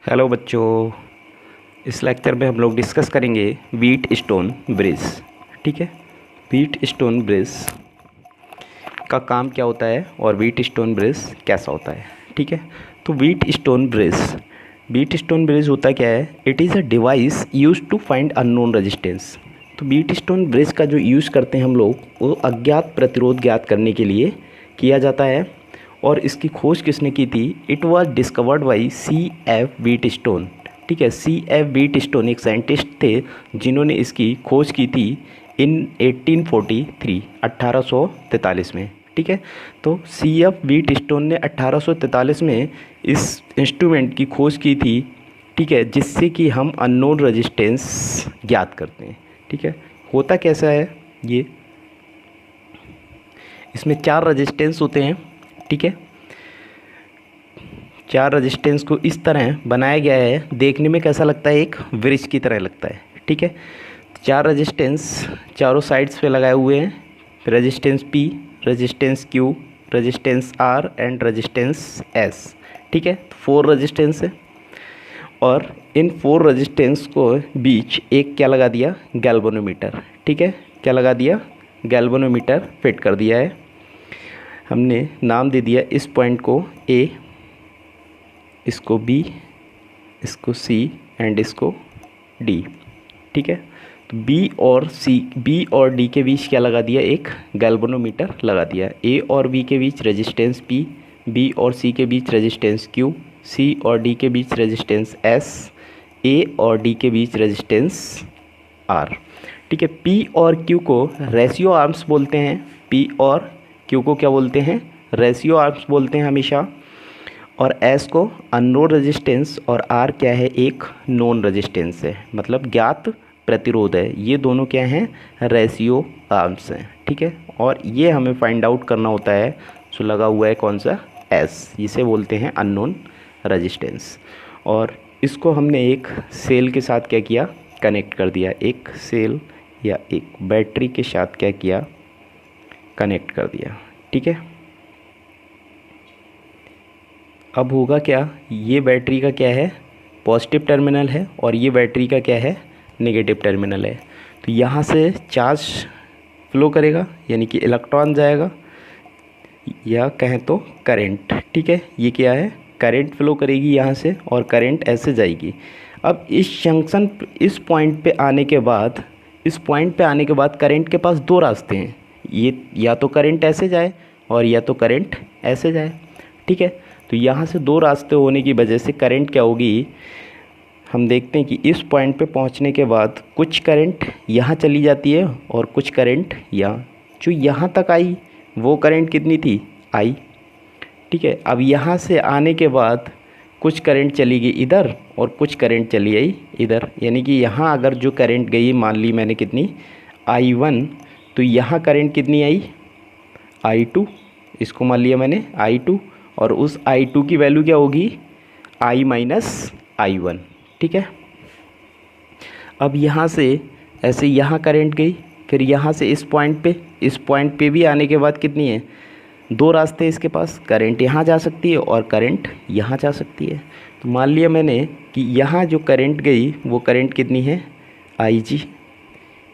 Hello बच्चों। इस lecture में हम लोग डिस्कस करेंगे व्हीट स्टोन ब्रिज। ठीक है, व्हीट स्टोन ब्रिज का काम क्या होता है और व्हीट स्टोन ब्रिज कैसा होता है। ठीक है, तो व्हीट स्टोन ब्रिज होता क्या है? It is a device use to find unknown resistance. तो व्हीट स्टोन ब्रिज का जो यूज़ करते हैं हम लोग, वो अज्ञात प्रतिरोध ज्ञात करने के लिए किया जाता है। और इसकी खोज किसने की थी? It was discovered by C.F. Wheatstone. ठीक है, C.F. व्हीटस्टोन एक साइंटिस्ट थे जिन्होंने इसकी खोज की थी इन 1843 1843 में। ठीक है, तो C.F. व्हीटस्टोन ने 1843 में इस इंस्ट्रूमेंट की खोज की थी। ठीक है, जिससे कि हम अननोन रेजिस्टेंस ज्ञात करते हैं। ठीक है, होता कैसा है ये? इसमें 4 रेजिस्टेंस होते हैं। ठीक है, 4 रेजिस्टेंस को इस तरह बनाया गया है, देखने में कैसा लगता है? एक ब्रिज की तरह लगता है। ठीक है, 4 रेजिस्टेंस चारों साइड्स पे लगाए हुए हैं। Resistance P, resistance Q, resistance R and resistance S। ठीक है, 4 रेजिस्टेंस है और इन 4 रेजिस्टेंस को बीच एक क्या लगा दिया? गैल्वेनोमीटर। ठीक है, क्या लगा दिया? गैल्वेनोमीटर फिट कर दिया है। हमने नाम दे दिया इस पॉइंट को A, इसको B, इसको C एंड इसको D। ठीक है, तो B और D के बीच क्या लगा दिया? एक गैल्वेनोमीटर लगा दिया। A और B के बीच रेजिस्टेंस P, B और C के बीच रेजिस्टेंस Q, C और D के बीच रेजिस्टेंस S, A और D के बीच रेजिस्टेंस R। ठीक है, P और Q को रेशियो आर्म्स बोलते हैं। P और Q को क्या बोलते हैं? रेशियो आर्म्स बोलते हैं हमेशा। और S को अननोन रेजिस्टेंस और R क्या है? एक नोन रेजिस्टेंस है, मतलब ज्ञात प्रतिरोध है। ये दोनों क्या हैं? रेशियो आर्म्स हैं। ठीक है, और ये हमें फाइंड आउट करना होता है जो लगा हुआ है कौन सा? S। इसे बोलते हैं अननोन रेजिस्टेंस। और इसको हमने एक सेल के साथ क्या किया? कनेक्ट कर दिया। एक सेल या एक बैटरी के साथ क्या किया? कनेक्ट कर दिया। ठीक है, अब होगा क्या? ये बैटरी का क्या है? पॉजिटिव टर्मिनल है और ये बैटरी का क्या है? नेगेटिव टर्मिनल है। तो यहाँ से चार्ज फ्लो करेगा, यानी कि इलेक्ट्रॉन जाएगा, या कहें तो करंट। ठीक है, ये क्या है? करंट फ्लो करेगी यहाँ से और करंट ऐसे जाएगी। अब इस पॉइंट पे आने के बाद करंट के पास 2 रास्ते हैं। ये या तो करंट ऐसे जाए और या तो करंट ऐसे जाए। ठीक है, तो यहाँ से 2 रास्ते होने की वजह से करंट क्या होगी? हम देखते हैं कि इस पॉइंट पे पहुँचने के बाद कुछ करंट यहाँ चली जाती है और कुछ करंट यहाँ। जो यहाँ तक आई वो करंट कितनी थी? I। ठीक है, अब यहाँ से आने के बाद कुछ करंट चली गई इधर और कुछ करंट चली आई इधर, यानी कि यहाँ अगर जो करंट गई, मान ली मैंने कितनी? I1, तो यहाँ करंट कितनी आई? I2। इसको मान लिया मैंने I2, और उस I2 की वैल्यू क्या होगी? I minus I1। ठीक है, अब यहाँ से ऐसे यहाँ करंट गई, फिर यहाँ से इस पॉइंट पे भी आने के बाद कितनी है? 2 रास्ते इसके पास। करंट यहाँ जा सकती है और करंट यहाँ जा सकती है। तो मान लिया मैंने कि यहाँ जो करंट गई वो करंट कितनी है? IG।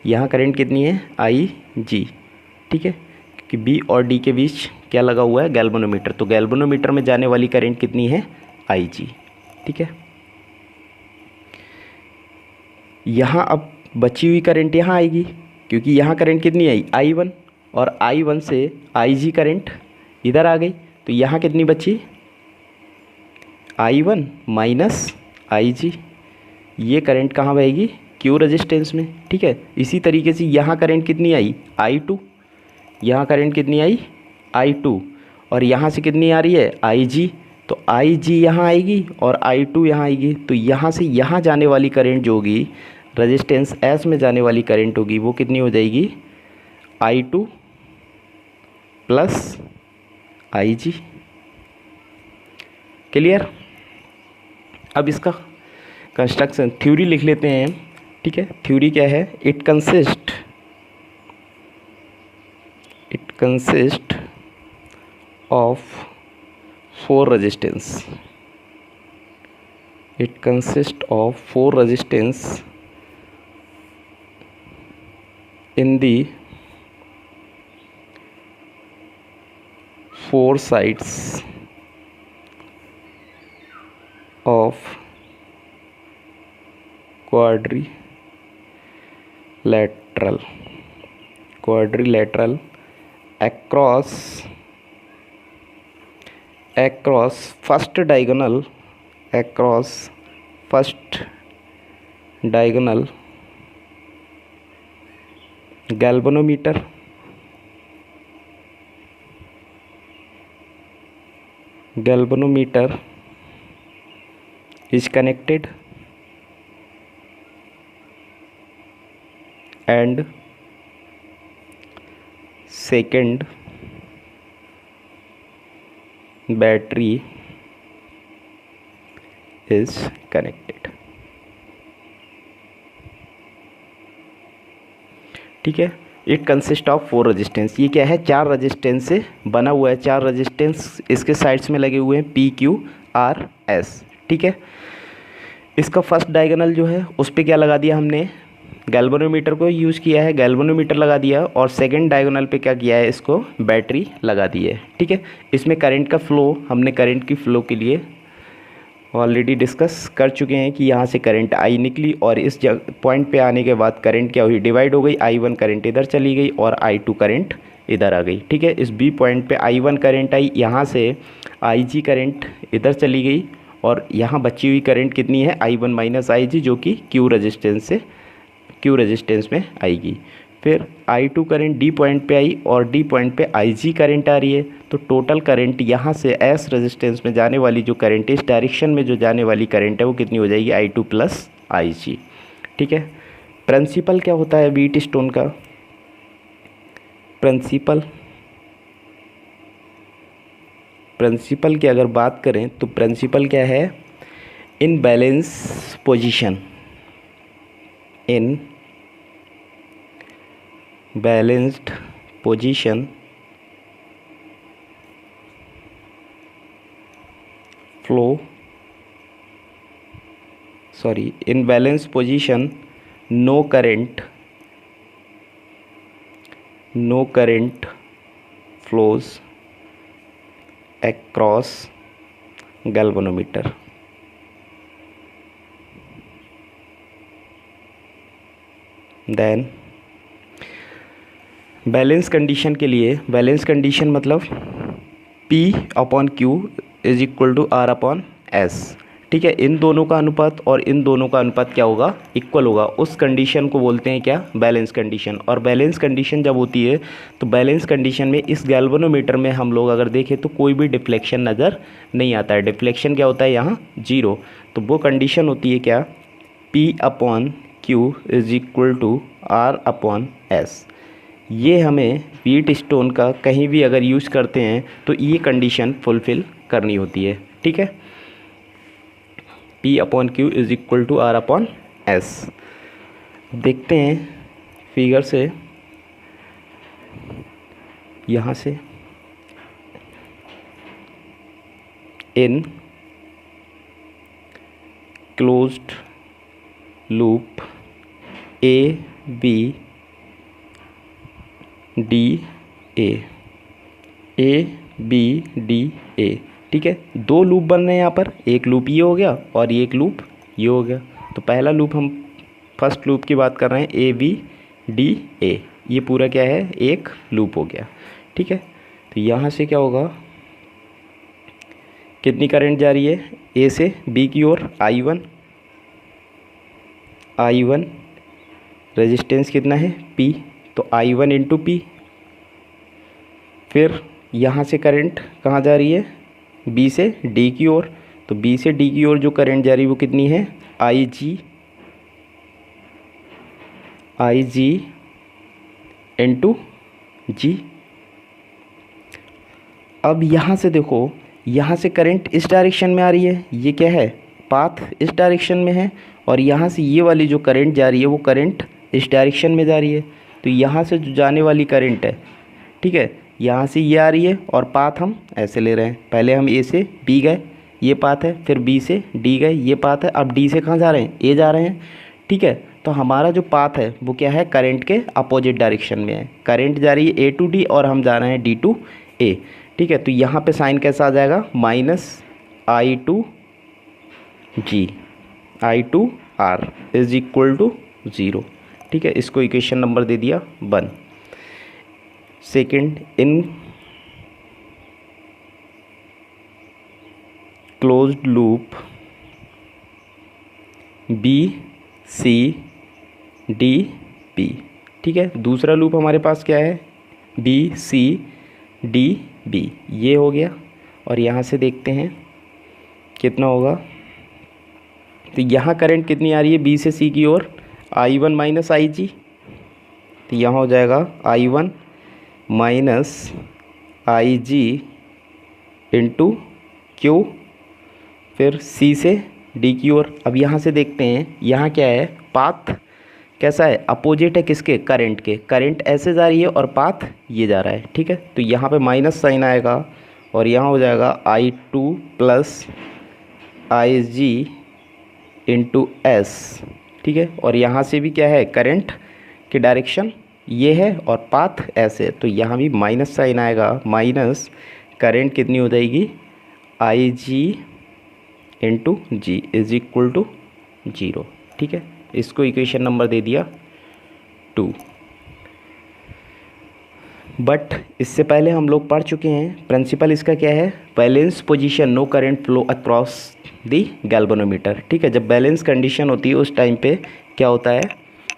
यहाँ करंट कितनी है? IG। ठीक है, क्योंकि B और D के बीच क्या लगा हुआ है? गैल्वेनोमीटर। तो गैल्वेनोमीटर में जाने वाली करंट कितनी है? IG। ठीक है, यहाँ अब बची हुई करंट यहाँ आएगी, क्योंकि यहाँ करंट कितनी आई? I1, और I1 से IG करंट इधर आ गई। तो यहाँ कितनी बची? I1 minus IG। ये करंट कहाँ बहेगी? Q रेजिस्टेंस में। ठीक है, इसी तरीके से यहाँ करंट कितनी आई? I2। यहाँ करंट कितनी आई? I2, और यहाँ से कितनी आ रही है? IG। तो IG यहाँ आएगी और I2 यहाँ आएगी। तो यहाँ से यहाँ जाने वाली करंट जो होगी, रेजिस्टेंस S में जाने वाली करंट होगी, वो कितनी हो जाएगी? I2 plus IG। क्लियर? अब इसका कंस्ट्रक्शन थ्योरी लिख लेते हैं। ठीक है, थ्योरी क्या है? It consist of 4 resistance. It consists of four resistance in the four sides of quadrilateral across first diagonal galvanometer is connected and second battery is connected। ठीक है। It consist of four resistance, ये क्या है, चार resistance से बना हुआ है, चार रेजिस्टेंस इसके साइड्स में लगे हुए हैं पी क्यू आर एस। ठीक है। इसका फर्स्ट डायगोनल जो है उस पर क्या लगा दिया हमने, गैल्वेनोमीटर को यूज़ किया है, गैल्वेनोमीटर लगा दिया, और सेकंड डायगोनल पे क्या किया है, इसको बैटरी लगा दी है। ठीक है। इसमें करंट का फ्लो, हमने करंट की फ्लो के लिए ऑलरेडी डिस्कस कर चुके हैं कि यहाँ से करंट आई निकली और इस पॉइंट पे आने के बाद करंट क्या हुई, डिवाइड हो गई, I1 करंट इधर चली गई और I2 करंट इधर आ गई। ठीक है। इस बी पॉइंट पे I1 करंट आई, यहाँ से IG करंट इधर चली गई और यहाँ बची हुई करंट कितनी है, I1 माइनस IG, जो कि Q रेजिस्टेंस में आएगी। फिर I2 करंट D पॉइंट पे आई और D पॉइंट पे IG करंट आ रही है, तो टोटल करंट यहाँ से S रेजिस्टेंस में जाने वाली जो करंट है, इस डायरेक्शन में जो जाने वाली करंट है वो कितनी हो जाएगी, I2 प्लस IG। ठीक है। प्रिंसिपल क्या होता है व्हीटस्टोन का, प्रिंसिपल की अगर बात करें तो प्रिंसिपल क्या है, in balance position, in balanced position in balanced position no current flows across galvanometer। Then balance condition के लिए, बैलेंस कंडीशन मतलब P/Q is equal to R/S। ठीक है। इन दोनों का अनुपात और इन दोनों का अनुपात क्या होगा, इक्वल होगा। उस कंडीशन को बोलते हैं क्या, बैलेंस कंडीशन। और बैलेंस कंडीशन जब होती है तो बैलेंस कंडीशन में इस गैल्वेनोमीटर में हम लोग अगर देखें तो कोई भी डिफ्लेक्शन नज़र नहीं आता है। डिफ्लेक्शन क्या होता है यहाँ, जीरो। तो वो कंडीशन होती है क्या, P/Q is equal to R/S। ये हमें व्हीटस्टोन का कहीं भी अगर यूज़ करते हैं तो ये कंडीशन फुलफ़िल करनी होती है। ठीक है। P/Q is equal to R/S। देखते हैं फिगर से, यहाँ से इन क्लोज्ड लूप ABDA, ठीक है। दो लूप बन रहे हैं यहाँ पर, एक लूप ये हो गया और एक लूप ये हो गया। तो पहला लूप, हम फर्स्ट लूप की बात कर रहे हैं, ABDA, ये पूरा क्या है, एक लूप हो गया। ठीक है। तो यहाँ से क्या होगा, कितनी करंट जा रही है, A से B की ओर, I1 रेजिस्टेंस कितना है, P, तो I1 इंटू P। फिर यहाँ से करंट कहाँ जा रही है, B से D की ओर, तो B से D की ओर जो करंट जा रही है वो कितनी है, IG इंटू G। अब यहाँ से देखो, यहाँ से करंट इस डायरेक्शन में आ रही है, ये क्या है, पाथ इस डायरेक्शन में है, और यहाँ से ये वाली जो करंट जा रही है वो करंट इस डायरेक्शन में जा रही है। तो यहाँ से जो जाने वाली करंट है, ठीक है, यहाँ से ये आ रही है और पाथ हम ऐसे ले रहे हैं। पहले हम A से B गए, ये पाथ है, फिर बी से डी गए, ये पाथ है। अब डी से कहाँ जा रहे हैं, ए जा रहे हैं, ठीक है। तो हमारा जो पाथ है वो क्या है, करंट के अपोजिट डायरेक्शन में है। करंट जा रही है ए टू डी और हम जा रहे हैं डी टू ए, ठीक है। तो यहाँ पे साइन कैसा आ जाएगा, minus I two G I two R is equal to 0, ठीक है। इसको इक्वेशन नंबर दे दिया 1। Second, in closed loop B C D P, ठीक है। दूसरा लूप हमारे पास क्या है, बी सी डी बी, ये हो गया। और यहाँ से देखते हैं कितना होगा। तो यहाँ करंट कितनी आ रही है बी से सी की ओर, I1 माइनस आई जी। तो यहाँ हो जाएगा I1 माइनस आई जी इंटू क्यू, फिर सी से डी की ओर। अब यहाँ से देखते हैं यहाँ क्या है, पाथ कैसा है, अपोजिट है किसके, करंट के। करंट ऐसे जा रही है और पाथ ये जा रहा है, ठीक है। तो यहाँ पे माइनस साइन आएगा और यहाँ हो जाएगा I2 प्लस आई जी इंटू एस, ठीक है। और यहाँ से भी क्या है, करंट की डायरेक्शन ये है और पाथ ऐसे, तो यहाँ भी माइनस साइन आएगा। माइनस करंट कितनी हो जाएगी, i g into g is equal to 0, ठीक है। इसको इक्वेशन नंबर दे दिया 2। बट इससे पहले हम लोग पढ़ चुके हैं प्रिंसिपल इसका क्या है, balance position, no current flow across the galvanometer, ठीक है। जब बैलेंस कंडीशन होती है उस टाइम पे क्या होता है,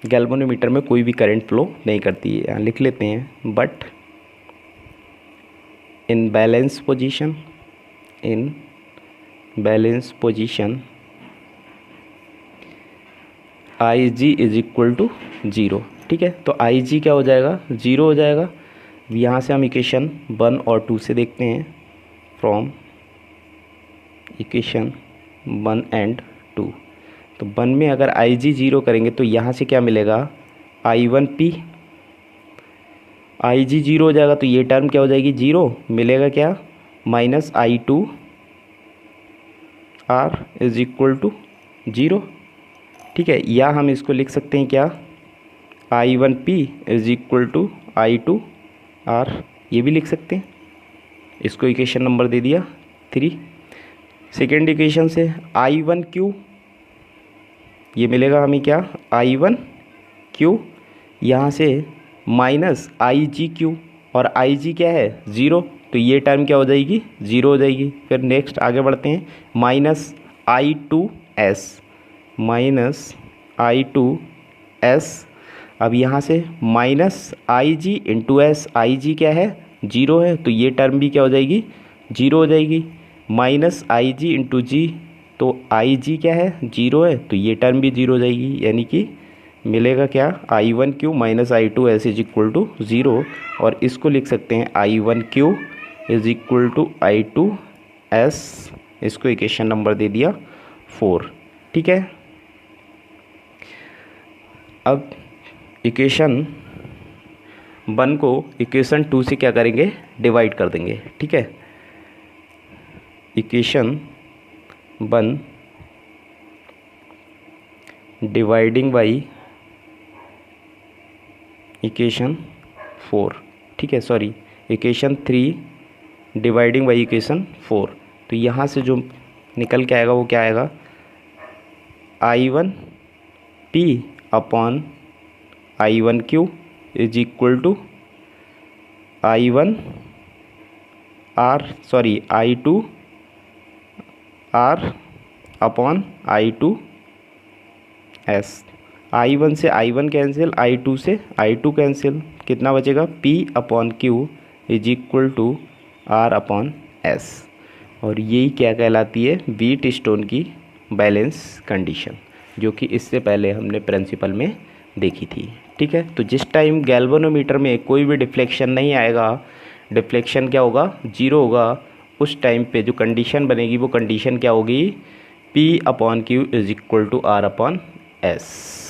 गैल्वेनोमीटर में कोई भी करंट फ्लो नहीं करती है। यहाँ लिख लेते हैं, but in balance position, in balance position I G is equal to 0, ठीक है। तो आई जी क्या हो जाएगा, 0 हो जाएगा। यहाँ से हम इक्वेशन 1 और 2 से देखते हैं, फ्रॉम इक्वेशन 1 एंड 2। तो 1 में अगर आई जी 0 करेंगे तो यहाँ से क्या मिलेगा, I1 P, आई जी 0 हो जाएगा तो ये टर्म क्या हो जाएगी, 0 मिलेगा, क्या minus I2 R is equal to 0, ठीक है। या हम इसको लिख सकते हैं क्या, I1 P is equal to I2 R, ये भी लिख सकते हैं। इसको इक्वेशन नंबर दे दिया 3। सेकेंड इक्वेशन से I1 Q, ये मिलेगा हमें क्या, I1 Q, यहाँ से माइनस आई जी क्यू, और आई जी क्या है 0, तो ये टर्म क्या हो जाएगी, 0 हो जाएगी। फिर नेक्स्ट आगे बढ़ते हैं, माइनस I2S, माइनस I2S। अब यहाँ से माइनस आई जी इंटू एस, आई जी क्या है 0 है, तो ये टर्म भी क्या हो जाएगी, 0 हो जाएगी। माइनस आई जी इंटू जी, तो आई जी क्या है 0 है, तो ये टर्म भी 0 हो जाएगी। यानी कि मिलेगा क्या, I1 Q minus I2S is equal to 0। और इसको लिख सकते हैं I1 Q is equal to I2S। इसको इक्वेशन नंबर दे दिया 4, ठीक है। अब इक्वेशन 1 को इक्वेशन 2 से क्या करेंगे, डिवाइड कर देंगे, ठीक है। इक्वेशन 1 डिवाइडिंग बाई इक्वेशन 4, ठीक है, sorry equation 3 dividing by equation 4। तो यहाँ से जो निकल के आएगा वो क्या आएगा, I1 P upon I1 Q is equal to I1 R, sorry I2 R upon I2 S। I1 से I1 कैंसिल, I2 से I2 कैंसिल, कितना बचेगा, P upon Q is equal to R upon S। और यही क्या कहलाती है, Wheatstone की बैलेंस कंडीशन, जो कि इससे पहले हमने प्रिंसिपल में देखी थी, ठीक है। तो जिस टाइम गैल्वेनोमीटर में कोई भी डिफ्लेक्शन नहीं आएगा, डिफ्लेक्शन क्या होगा, 0 होगा, उस टाइम पे जो कंडीशन बनेगी वो कंडीशन क्या होगी, P upon Q is equal to R upon S।